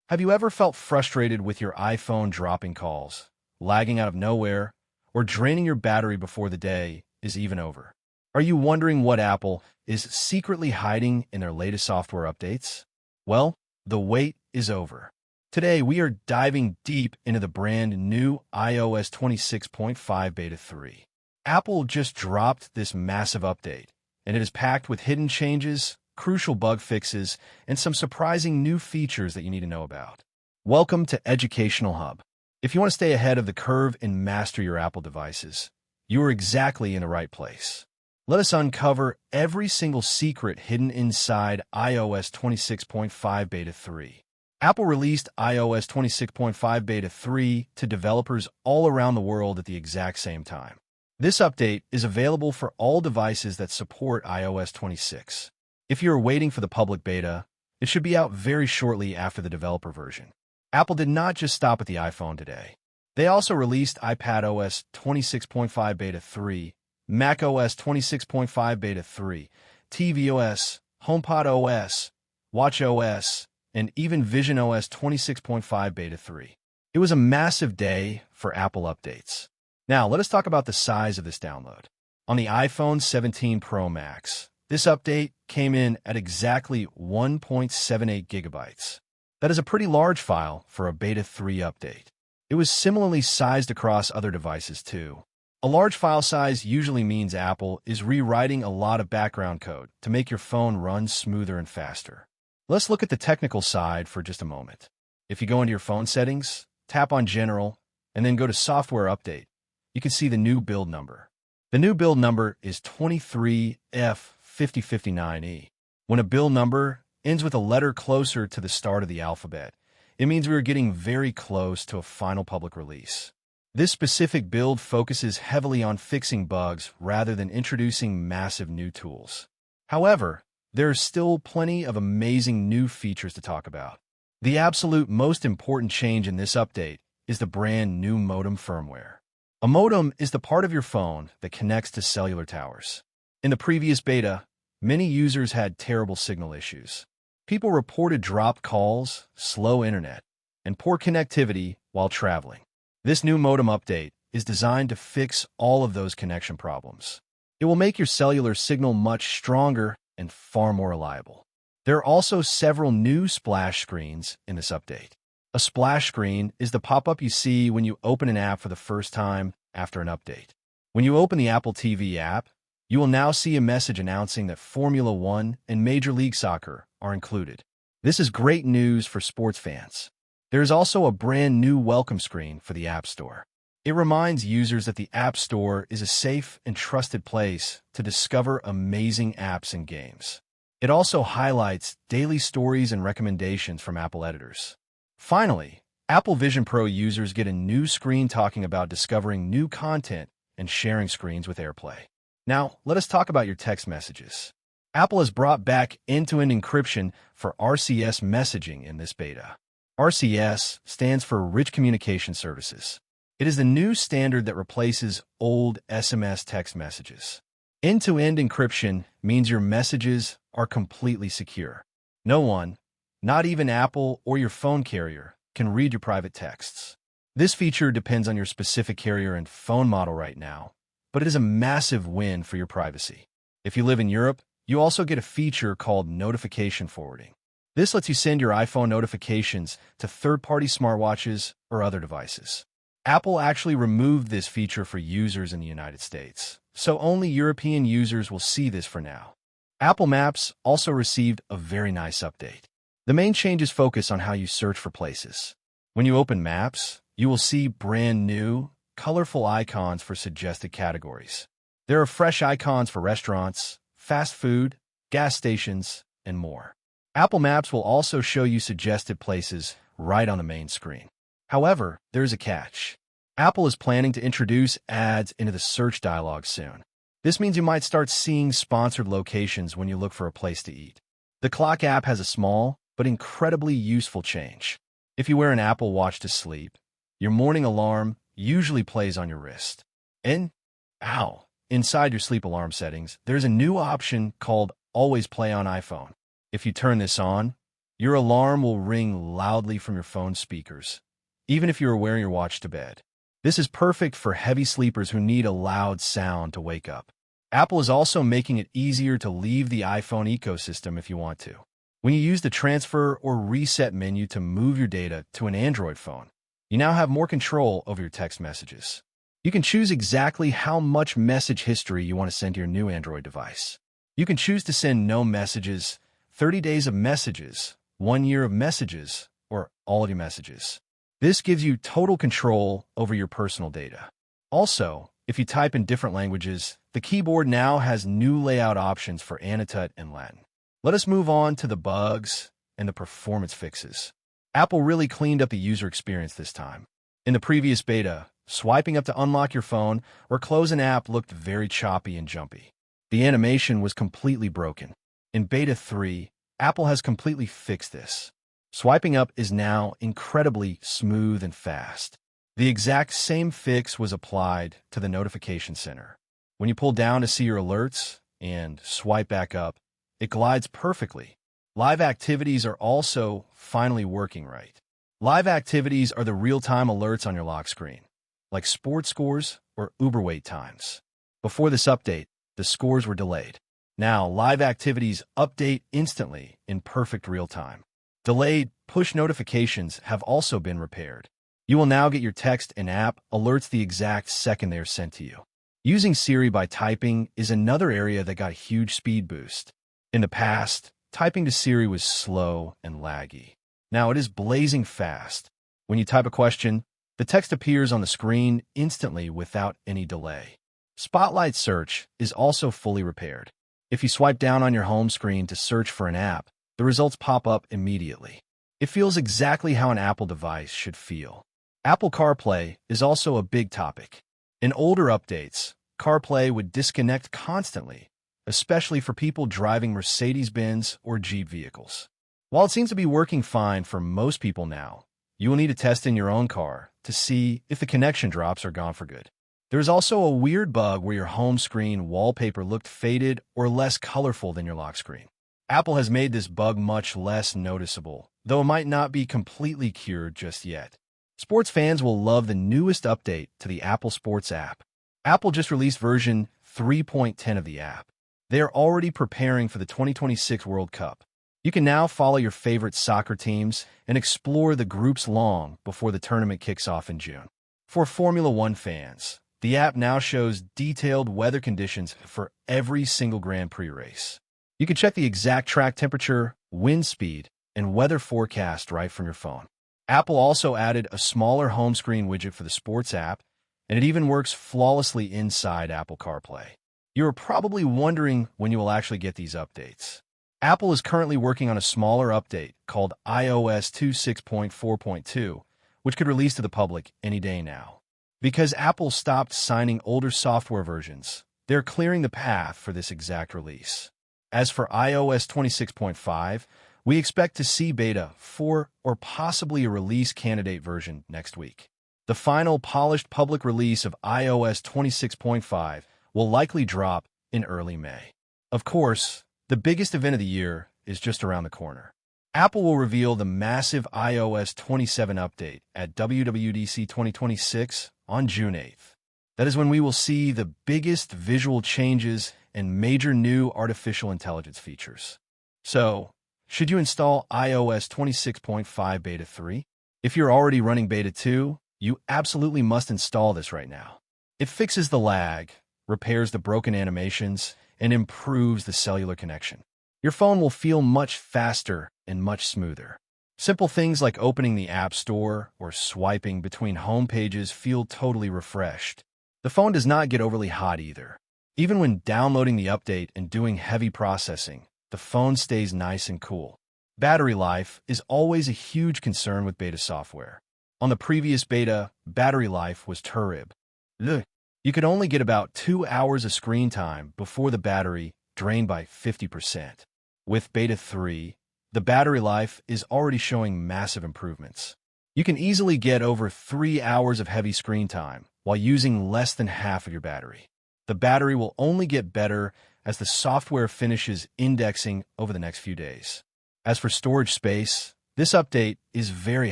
Have you ever felt frustrated with your iPhone dropping calls, lagging out of nowhere, or draining your battery before the day is even over? Are you wondering what Apple is secretly hiding in their latest software updates? Well, the wait is over. Today, we are diving deep into the brand new iOS 26.5 Beta 3. Apple just dropped this massive update, and it is packed with hidden changes, crucial bug fixes, and some surprising new features that you need to know about. Welcome to Educational Hub. If you want to stay ahead of the curve and master your Apple devices, you are exactly in the right place. Let us uncover every single secret hidden inside iOS 26.5 Beta 3. Apple released iOS 26.5 Beta 3 to developers all around the world at the exact same time. This update is available for all devices that support iOS 26. If you are waiting for the public beta, it should be out very shortly after the developer version. Apple did not just stop at the iPhone today. They also released iPadOS 26.5 Beta 3, macOS 26.5 Beta 3, tvOS, HomePodOS, watchOS, and even visionOS 26.5 Beta 3. It was a massive day for Apple updates. Now, let us talk about the size of this download. On the iPhone 17 Pro Max, this update came in at exactly 1.78 gigabytes. That is a pretty large file for a Beta 3 update. It was similarly sized across other devices too. A large file size usually means Apple is rewriting a lot of background code to make your phone run smoother and faster. Let's look at the technical side for just a moment. If you go into your phone settings, tap on General, and then go to Software Update, you can see the new build number. The new build number is 23F5059E. When a build number ends with a letter closer to the start of the alphabet, it means we are getting very close to a final public release. This specific build focuses heavily on fixing bugs rather than introducing massive new tools. However, there are still plenty of amazing new features to talk about. The absolute most important change in this update is the brand new modem firmware. A modem is the part of your phone that connects to cellular towers. In the previous beta, many users had terrible signal issues. People reported dropped calls, slow internet, and poor connectivity while traveling. This new modem update is designed to fix all of those connection problems. It will make your cellular signal much stronger and far more reliable. There are also several new splash screens in this update. A splash screen is the pop-up you see when you open an app for the first time after an update. When you open the Apple TV app, you will now see a message announcing that Formula One and Major League Soccer are included. This is great news for sports fans. There is also a brand new welcome screen for the App Store. It reminds users that the App Store is a safe and trusted place to discover amazing apps and games. It also highlights daily stories and recommendations from Apple editors. Finally, Apple Vision Pro users get a new screen talking about discovering new content and sharing screens with AirPlay. Now, let us talk about your text messages. Apple has brought back end-to-end encryption for RCS messaging in this beta. RCS stands for Rich Communication Services. It is the new standard that replaces old SMS text messages. End-to-end encryption means your messages are completely secure. No one, not even Apple or your phone carrier, can read your private texts. This feature depends on your specific carrier and phone model right now, but it is a massive win for your privacy. If you live in Europe, you also get a feature called notification forwarding. This lets you send your iPhone notifications to third-party smartwatches or other devices. Apple actually removed this feature for users in the United States, so only European users will see this for now. Apple Maps also received a very nice update. The main changes focus on how you search for places. When you open Maps, you will see brand new, colorful icons for suggested categories. There are fresh icons for restaurants, fast food, gas stations, and more. Apple Maps will also show you suggested places right on the main screen. However, there is a catch. Apple is planning to introduce ads into the search dialog soon. This means you might start seeing sponsored locations when you look for a place to eat. The Clock app has a small but incredibly useful change. If you wear an Apple Watch to sleep, your morning alarm usually plays on your wrist. Inside your sleep alarm settings, there's a new option called Always Play on iPhone. If you turn this on, Your alarm will ring loudly from your phone speakers, even if you are wearing your watch to bed. This is perfect for heavy sleepers who need a loud sound to wake up. Apple is also making it easier to leave the iPhone ecosystem if you want to. When you use the transfer or reset menu to move your data to an Android phone, you now have more control over your text messages. You can choose exactly how much message history you want to send to your new Android device. You can choose to send no messages, 30 days of messages, 1 year of messages, or all of your messages. This gives you total control over your personal data. Also, if you type in different languages, the keyboard now has new layout options for Annotate and Latin. Let us move on to the bugs and the performance fixes. Apple really cleaned up the user experience this time. In the previous beta, swiping up to unlock your phone or close an app looked very choppy and jumpy. The animation was completely broken. In Beta 3, Apple has completely fixed this. Swiping up is now incredibly smooth and fast. The exact same fix was applied to the notification center. When you pull down to see your alerts and swipe back up, it glides perfectly. Live activities are also finally working right. Live activities are the real-time alerts on your lock screen, like sports scores or Uber wait times. Before this update, the scores were delayed. Now, live activities update instantly in perfect real time. Delayed push notifications have also been repaired. You will now get your text and app alerts the exact second they are sent to you. Using Siri by typing is another area that got a huge speed boost. In the past, typing to Siri was slow and laggy. Now it is blazing fast. When you type a question, the text appears on the screen instantly without any delay. Spotlight search is also fully repaired. If you swipe down on your home screen to search for an app, the results pop up immediately. It feels exactly how an Apple device should feel. Apple CarPlay is also a big topic. In older updates, CarPlay would disconnect constantly, especially for people driving Mercedes-Benz or Jeep vehicles. While it seems to be working fine for most people now, you will need to test in your own car to see if the connection drops are gone for good. There is also a weird bug where your home screen wallpaper looked faded or less colorful than your lock screen. Apple has made this bug much less noticeable, though it might not be completely cured just yet. Sports fans will love the newest update to the Apple Sports app. Apple just released version 3.10 of the app. They are already preparing for the 2026 World Cup. You can now follow your favorite soccer teams and explore the groups long before the tournament kicks off in June. For Formula One fans, the app now shows detailed weather conditions for every single Grand Prix race. You can check the exact track temperature, wind speed, and weather forecast right from your phone. Apple also added a smaller home screen widget for the Sports app, and it even works flawlessly inside Apple CarPlay. You are probably wondering when you will actually get these updates. Apple is currently working on a smaller update called iOS 26.4.2, which could release to the public any day now. Because Apple stopped signing older software versions, they're clearing the path for this exact release. As for iOS 26.5, we expect to see beta 4 or possibly a release candidate version next week. The final polished public release of iOS 26.5 will likely drop in early May. Of course, the biggest event of the year is just around the corner. Apple will reveal the massive iOS 27 update at WWDC 2026 on June 8th. That is when we will see the biggest visual changes and major new artificial intelligence features. So, should you install iOS 26.5 Beta 3? If you're already running Beta 2, you absolutely must install this right now. It fixes the lag, repairs the broken animations, and improves the cellular connection. Your phone will feel much faster and much smoother. Simple things like opening the App Store or swiping between home pages feel totally refreshed. The phone does not get overly hot either. Even when downloading the update and doing heavy processing, the phone stays nice and cool. Battery life is always a huge concern with beta software. On the previous beta, battery life was terrible. You could only get about 2 hours of screen time before the battery drained by 50%. With Beta 3, the battery life is already showing massive improvements. You can easily get over 3 hours of heavy screen time while using less than half of your battery. The battery will only get better as the software finishes indexing over the next few days. As for storage space, this update is very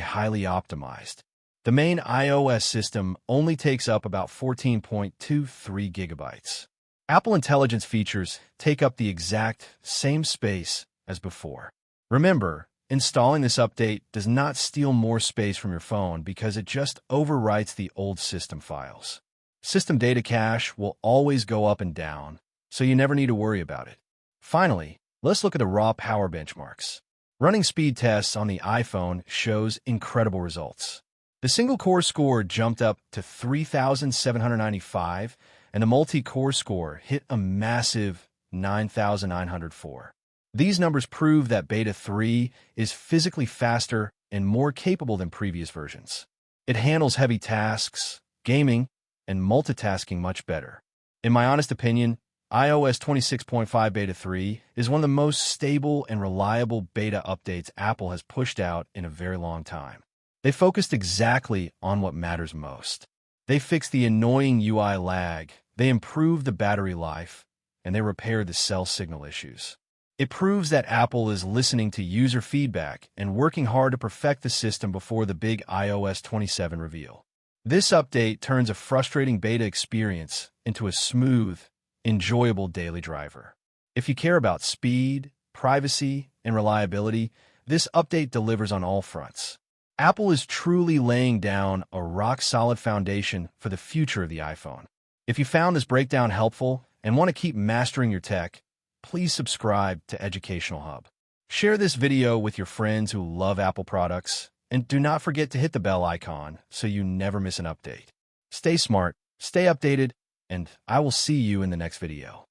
highly optimized. The main iOS system only takes up about 14.23 gigabytes. Apple Intelligence features take up the exact same space as before. Remember, installing this update does not steal more space from your phone because it just overwrites the old system files. System data cache will always go up and down, so you never need to worry about it. Finally, let's look at the raw power benchmarks. Running speed tests on the iPhone shows incredible results. The single-core score jumped up to 3,795, and the multi-core score hit a massive 9,904. These numbers prove that Beta 3 is physically faster and more capable than previous versions. It handles heavy tasks, gaming, and multitasking much better. In my honest opinion, iOS 26.5 Beta 3 is one of the most stable and reliable beta updates Apple has pushed out in a very long time. They focused exactly on what matters most. They fixed the annoying UI lag, they improved the battery life, and they repaired the cell signal issues. It proves that Apple is listening to user feedback and working hard to perfect the system before the big iOS 27 reveal. This update turns a frustrating beta experience into a smooth, enjoyable daily driver. If you care about speed, privacy, and reliability, this update delivers on all fronts. Apple is truly laying down a rock-solid foundation for the future of the iPhone. If you found this breakdown helpful and want to keep mastering your tech, please subscribe to Educational Hub. Share this video with your friends who love Apple products, and do not forget to hit the bell icon so you never miss an update. Stay smart, stay updated, and I will see you in the next video.